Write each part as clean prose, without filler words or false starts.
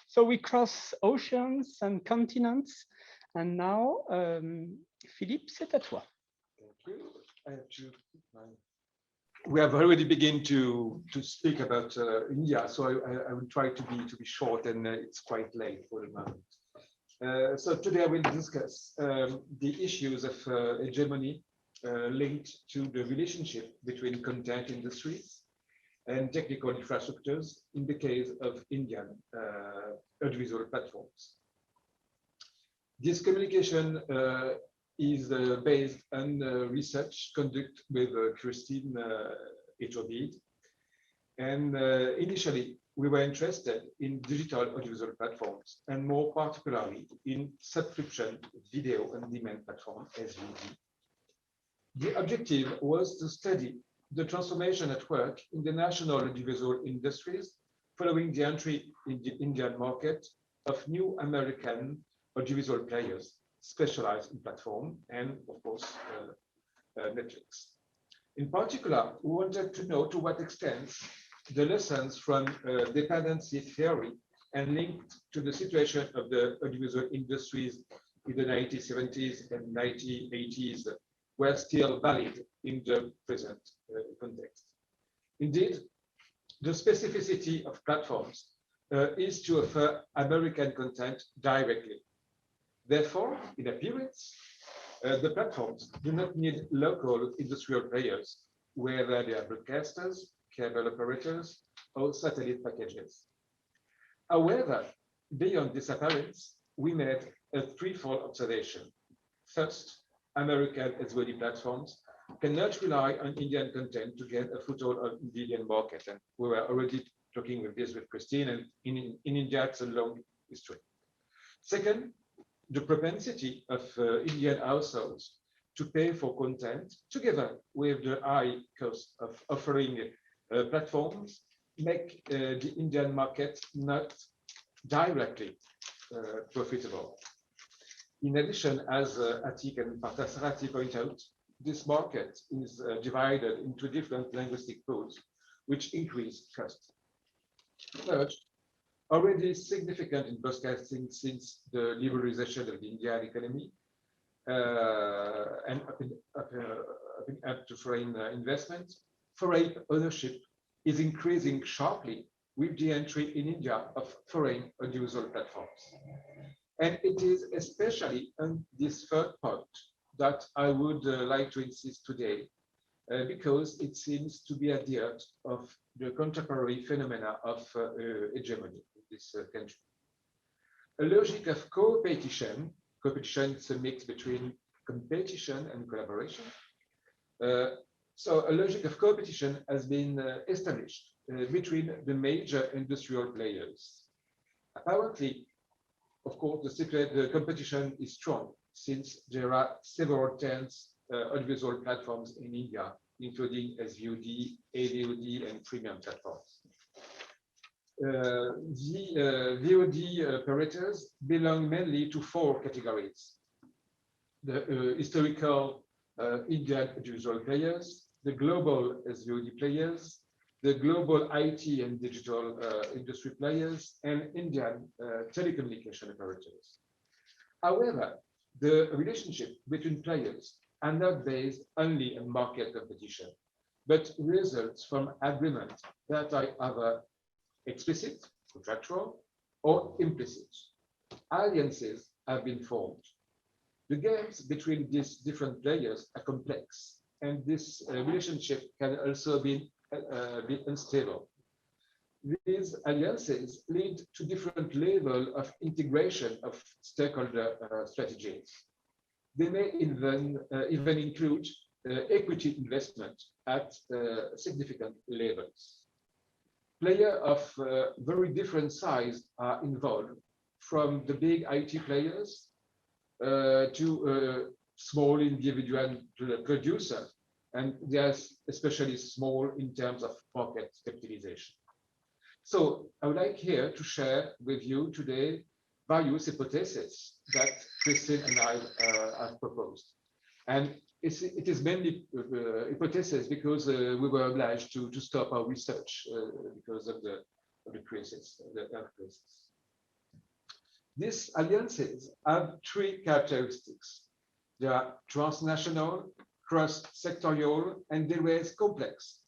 So we cross oceans and continents. And now, Philippe, c'est à toi. Thank you. We have already begun to speak about India, so I will try to be short, and it's quite late for the moment. So today I will discuss the issues of hegemony linked to the relationship between content industries and technical infrastructures in the case of Indian audiovisual platforms. This communication is based on research conducted with Tristan MATTELART. And initially, we were interested in digital audiovisual platforms, and more particularly in subscription video on demand platform, SVOD. The objective was to study the transformation at work in the national audiovisual industries following the entry in the Indian market of new American audiovisual players specialized in platform and, of course, metrics. In particular, we wanted to know to what extent the lessons from dependency theory and linked to the situation of the audiovisual industries in the 1970s and 1980s were still valid in the present context. Indeed, the specificity of platforms is to offer American content directly. Therefore, in appearance, the platforms do not need local industrial players, whether they are broadcasters, cable operators, or satellite packages. However, beyond this appearance, we made a threefold observation. First, American SVOD platforms cannot rely on Indian content to get a foothold on the Indian market. And we were already talking with this with Christine, and in India, it's a long history. Second, the propensity of Indian households to pay for content, together with the high cost of offering platforms, make the Indian market not directly profitable. In addition, as Atik and Parthasarathi point out, this market is divided into different linguistic pools, which increase cost. Third, already significant in broadcasting since the liberalization of the Indian economy and up to foreign investment, foreign ownership is increasing sharply with the entry in India of foreign audiovisual platforms. And it is especially on this third point that I would like to insist today, because it seems to be at the heart of the contemporary phenomena of hegemony in this country. A logic of competition is a mix between competition and collaboration. So a logic of competition has been established between the major industrial players. Apparently, of course, the competition is strong since there are several tens audiovisual platforms in India, including SVOD, AVOD, and premium platforms. The VOD operators belong mainly to four categories: the historical Indian audiovisual players, the global SVOD players, the global IT and digital industry players, and Indian telecommunication operators. However, the relationship between players are not based only on market competition, but results from agreements that are either explicit, contractual, or implicit. Alliances have been formed. The games between these different players are complex, and this relationship can also be unstable. These alliances lead to different levels of integration of stakeholder strategies. They may even include equity investment at significant levels. Players of very different size are involved, from the big IT players to small individual producers, and they are especially small in terms of market capitalization. So I would like here to share with you today various hypotheses that Tristan and I have proposed. And it is mainly hypothesis because we were obliged to stop our research because of the crisis, the health crisis. These alliances have three characteristics. They are transnational, cross-sectorial, and they raise complex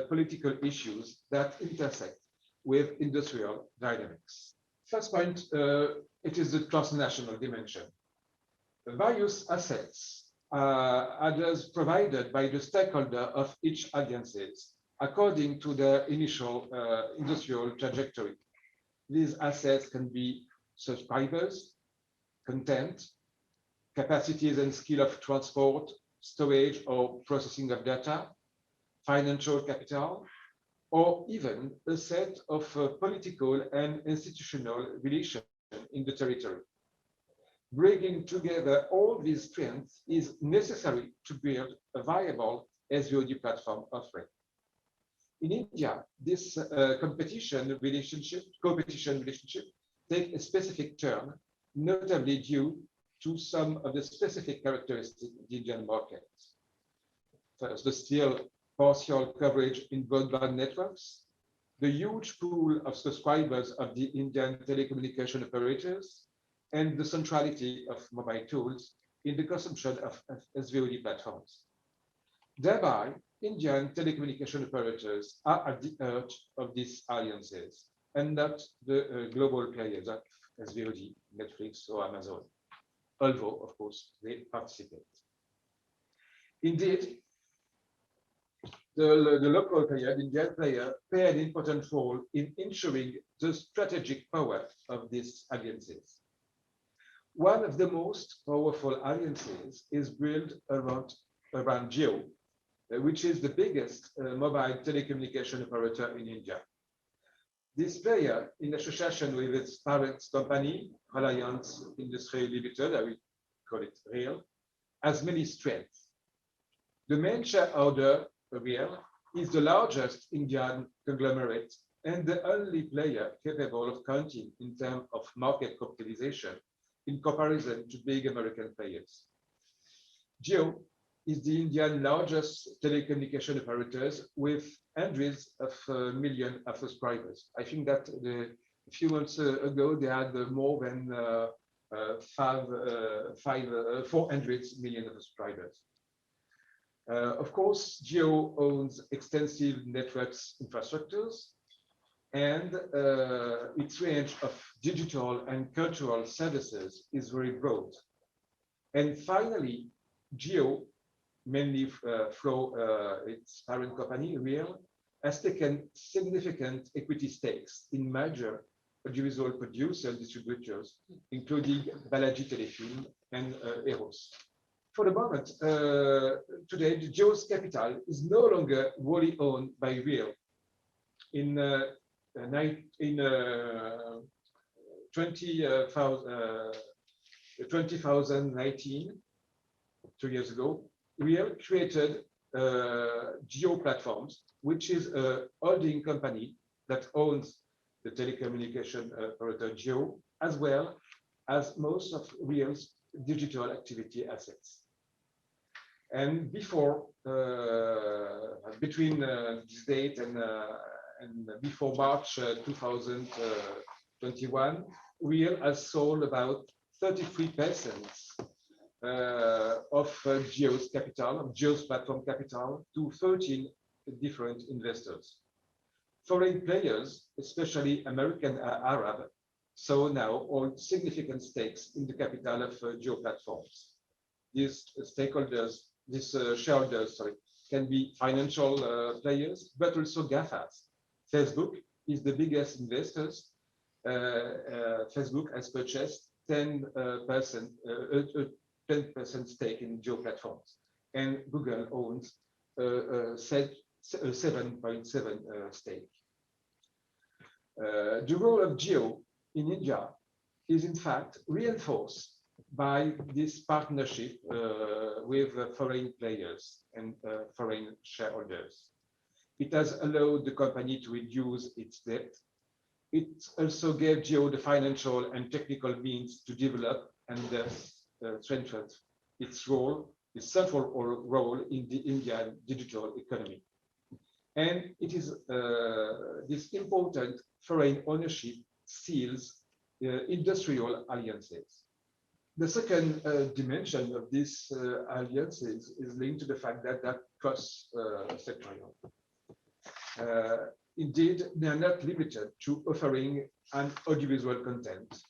political issues that intersect with industrial dynamics. First point, it is the transnational dimension. The various assets are thus provided by the stakeholder of each alliances according to their initial industrial trajectory. These assets can be subscribers, content, capacities and skill of transport, storage or processing of data, financial capital, or even a set of political and institutional relations in the territory. Bringing together all these strengths is necessary to build a viable SVOD platform offering. In India, this competition relationship take a specific turn, notably due to some of the specific characteristics of the Indian market. First, the still partial coverage in broadband networks, the huge pool of subscribers of the Indian telecommunication operators, and the centrality of mobile tools in the consumption of SVOD platforms. Thereby, Indian telecommunication operators are at the heart of these alliances and not the global players of SVOD, Netflix or Amazon, although, of course, they participate. Indeed, the local player, the Indian player, play an important role in ensuring the strategic power of these alliances. One of the most powerful alliances is built around Jio, which is the biggest mobile telecommunication operator in India. This player, in association with its parent company, Reliance Industries Limited, I will call it RIL, has many strengths. The main shareholder, RIL, is the largest Indian conglomerate and the only player capable of counting in terms of market capitalization in comparison to big American players. Jio is the Indian largest telecommunication operators with hundreds of millions of subscribers. I think that a few months ago, they had more than 400 million of subscribers. Of course, Jio owns extensive networks infrastructures, and its range of digital and cultural services is very broad. And finally, Jio, mainly through its parent company, RIL, has taken significant equity stakes in major audiovisual producers and distributors, including Balaji Telefilm and Eros. For the moment, today, Jio's capital is no longer wholly owned by RIL. In 2019, 2 years ago, RIL created Jio Plateformes, which is a holding company that owns the telecommunication operator Jio, as well as most of RIL's digital activity assets. And before, between this date and before March 2021, RIL has sold about 33% of Jio's capital, Jio's platform capital, to 13 different investors. Foreign players, especially American and Arab, so now hold significant stakes in the capital of Jio Platforms. These stakeholders, these shareholders, can be financial players, but also GAFAs. Facebook is the biggest investors. Facebook has purchased 10% stake in Jio Platforms, and Google owns 7.7% stake. The role of Jio in India is in fact reinforced by this partnership with foreign players and foreign shareholders. It has allowed the company to reduce its debt. It also gave Jio the financial and technical means to develop and thus strengthen its role, its central role in the Indian digital economy. And it is this important foreign ownership seals industrial alliances. The second dimension of this alliances is linked to the fact that they're cross-sectorial. Indeed, they are not limited to offering an audiovisual content,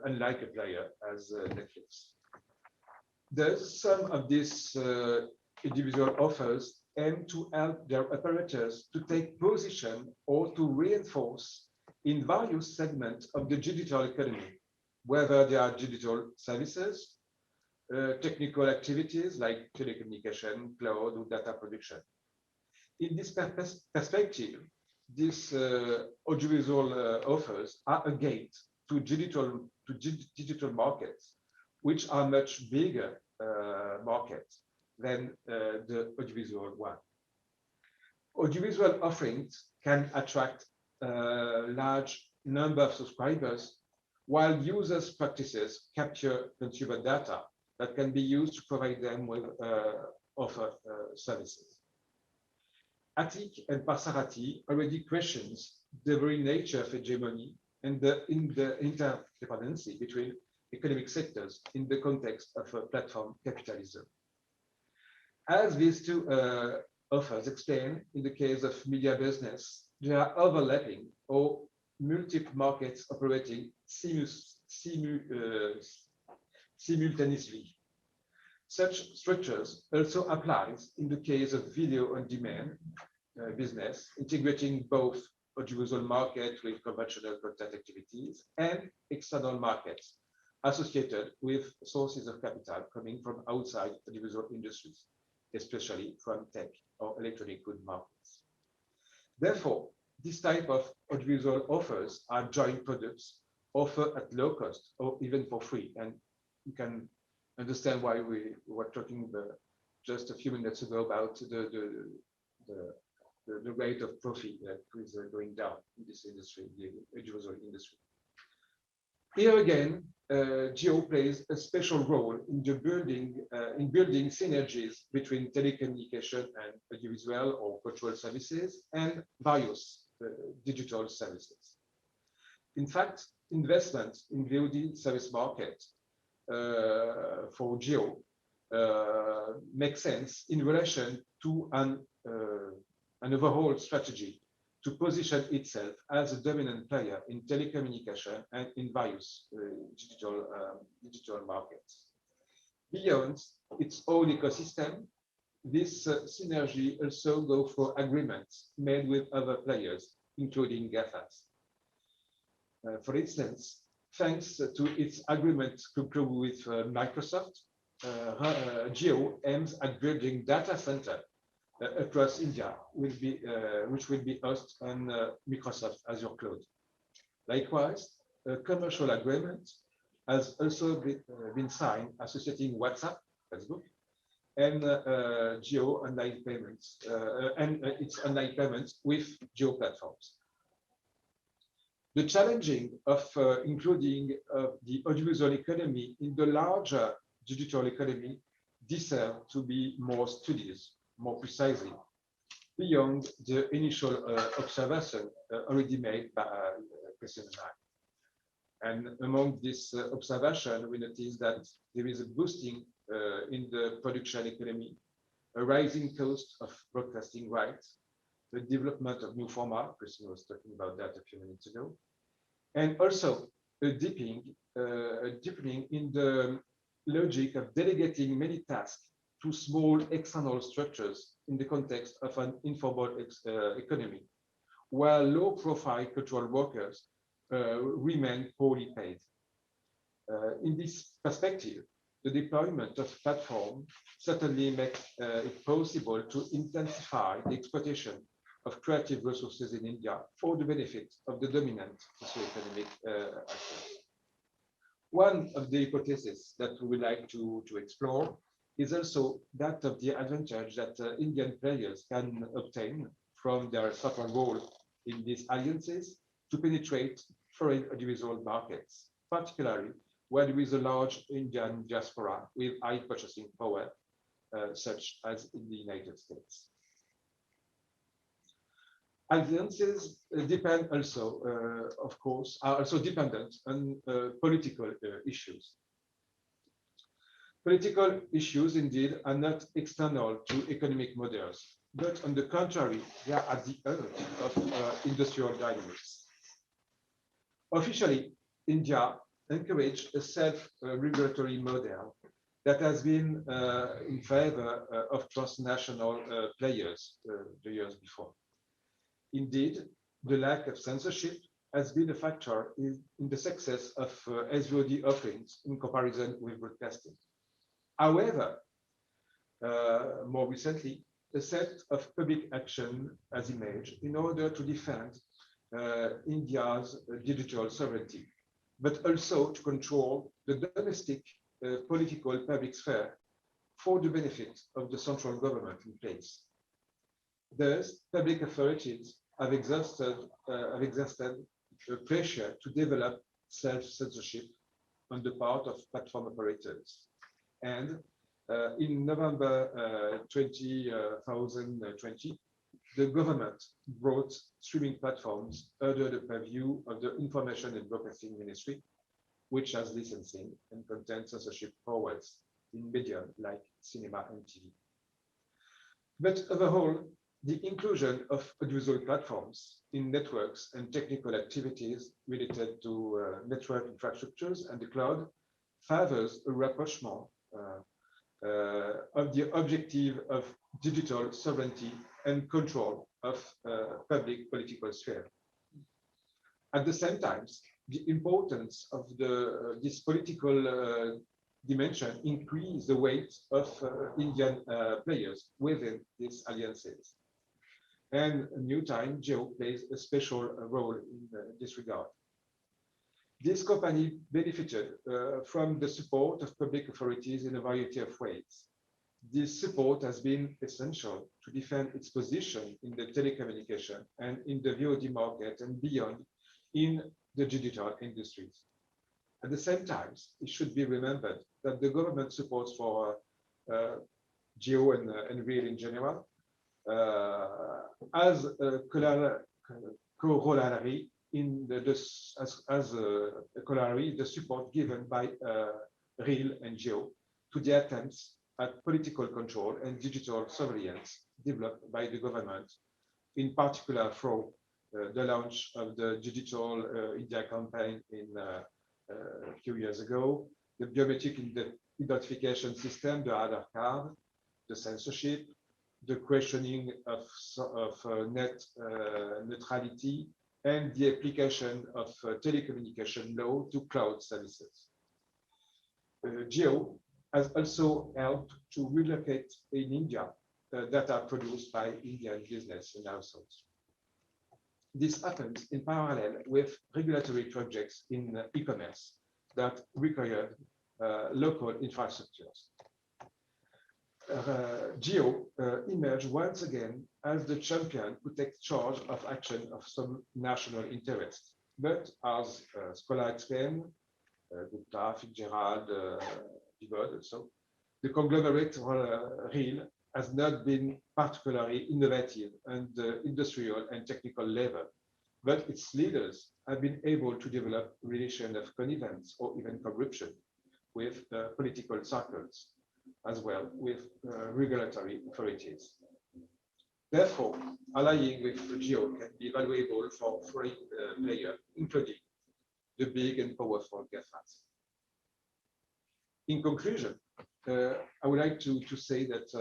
unlike a player as Netflix. Thus, some of these individual offers aim to help their operators to take position or to reinforce in various segments of the digital economy, whether they are digital services, technical activities like telecommunication, cloud, or data production. In this perspective, these audiovisual offers are a gate to digital markets, which are much bigger markets than the audiovisual one. Audiovisual offerings can attract a large number of subscribers, while users' practices capture consumer data that can be used to provide them with offer services. Attic and Parsarati already questions the very nature of hegemony and the interdependency between economic sectors in the context of platform capitalism. As these two offers explain, in the case of media business, they are overlapping or multiple markets operating simultaneously. Such structures also applies in the case of video on demand business, integrating both audiovisual market with conventional content activities and external markets associated with sources of capital coming from outside audiovisual industries, especially from tech or electronic good markets. Therefore, this type of audiovisual offers are joint products offered at low cost or even for free. And you can understand why we were talking just a few minutes ago about the rate of profit that is going down in this industry, the audiovisual industry. Here again, geo plays a special role in the building synergies between telecommunication and audiovisual or cultural services and various digital services. In fact, investment in VOD service market for geo makes sense in relation to an overall strategy to position itself as a dominant player in telecommunication and in various digital markets. Beyond its own ecosystem, this synergy also goes for agreements made with other players, including GAFAs. For instance, thanks to its agreement concluded with Microsoft, Geo aims at building data center across India, which will be hosted on Microsoft Azure Cloud. Likewise, a commercial agreement has also been signed associating WhatsApp, Facebook, and Geo online payments and its online payments with Geo platforms. The challenging of including the audiovisual economy in the larger digital economy deserve to be more studious, more precisely, beyond the initial observation already made by Tristan and I. And among this observation, we notice that there is a boosting in the production economy, a rising cost of broadcasting rights, the development of new formats, Tristan was talking about that a few minutes ago, and also a deepening in the logic of delegating many tasks to small external structures in the context of an informal economy, while low-profile cultural workers remain poorly paid. In this perspective, the deployment of platforms certainly makes it possible to intensify the exploitation of creative resources in India for the benefit of the dominant socio-economic actors. One of the hypotheses that we would like to explore is also that of the advantage that Indian players can obtain from their sovereign role in these alliances to penetrate foreign audiovisual markets, particularly where there is a large Indian diaspora with high purchasing power, such as in the United States. Alliances depend also, of course, are also dependent on political issues. Political issues, indeed, are not external to economic models, but on the contrary, they are at the heart of industrial dynamics. Officially, India encouraged a self-regulatory model that has been in favor of transnational players the years before. Indeed, the lack of censorship has been a factor in the success of SVOD offerings in comparison with broadcasting. However, more recently, a set of public action has emerged in order to defend India's digital sovereignty, but also to control the domestic political public sphere for the benefit of the central government in place. Thus, public authorities have exhausted pressure to develop self-censorship on the part of platform operators. And in November 2020, the government brought streaming platforms under the purview of the Information and Broadcasting Ministry, which has licensing and content censorship powers in media like cinema and TV. But overall, the inclusion of audiovisual platforms in networks and technical activities related to network infrastructures and the cloud favors a rapprochement of the objective of digital sovereignty and control of public political sphere. At the same time, the importance of this political dimension increase the weight of Indian players within these alliances. And in new time, Jio plays a special role in this regard. This company benefited from the support of public authorities in a variety of ways. This support has been essential to defend its position in the telecommunication and in the VOD market and beyond in the digital industries. At the same time, it should be remembered that the government supports for Jio and Real in general as a corollary in as a corollary the support given by Real and Jio to the attempts at political control and digital surveillance developed by the government, in particular through the launch of the Digital India campaign in a few years ago, the biometric identification system, the Aadhaar card, the censorship, the questioning of net neutrality, and the application of telecommunication law to cloud services. Jio has also helped to relocate in India data produced by Indian business and households. This happens in parallel with regulatory projects in e-commerce that require local infrastructures. Jio emerged once again as the champion who takes charge of action of some national interest. But as Scholar explained, Gupta, Fitzgerald, Vivod also, the conglomerate Real has not been particularly innovative on the industrial and technical level, but its leaders have been able to develop relations of connivence or even corruption with political circles, as well with regulatory authorities. Therefore, allying with Jio can be valuable for foreign players, including the big and powerful GAFAs. In conclusion, I would like to say that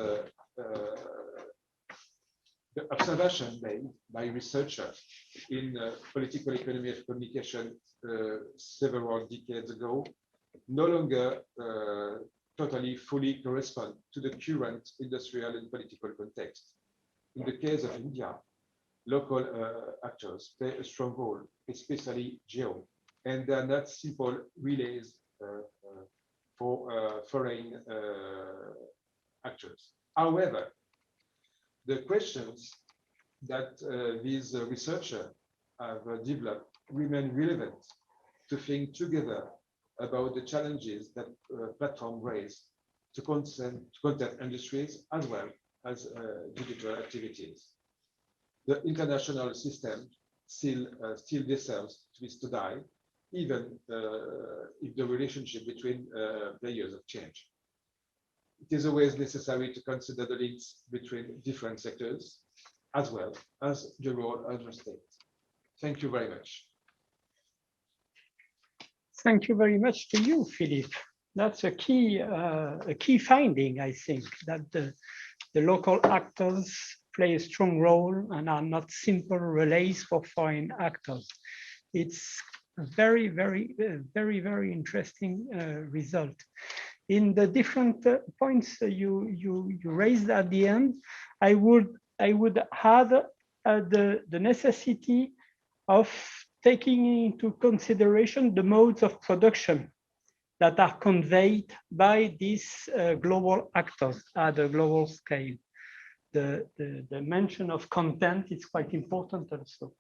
the observation made by researchers in political economy of communication several decades ago no longer totally fully correspond to the current industrial and political context. In the case of India, local actors play a strong role, especially Jio, and they are not simple relays for foreign actors. However, the questions that these researchers have developed remain relevant to think together about the challenges that platforms raise to content industries as well as digital activities. the international system still deserves to die, even if the relationship between players have changed. It is always necessary to consider the links between different sectors, as well as the role of the state. Thank you very much. Thank you very much to you, Philippe. That's a key finding, I think, that the local actors play a strong role and are not simple relays for foreign actors. It's a very, very interesting result. In the different points you raised at the end, I would add the necessity of taking into consideration the modes of production that are conveyed by these global actors at a global scale. The mention of content is quite important also.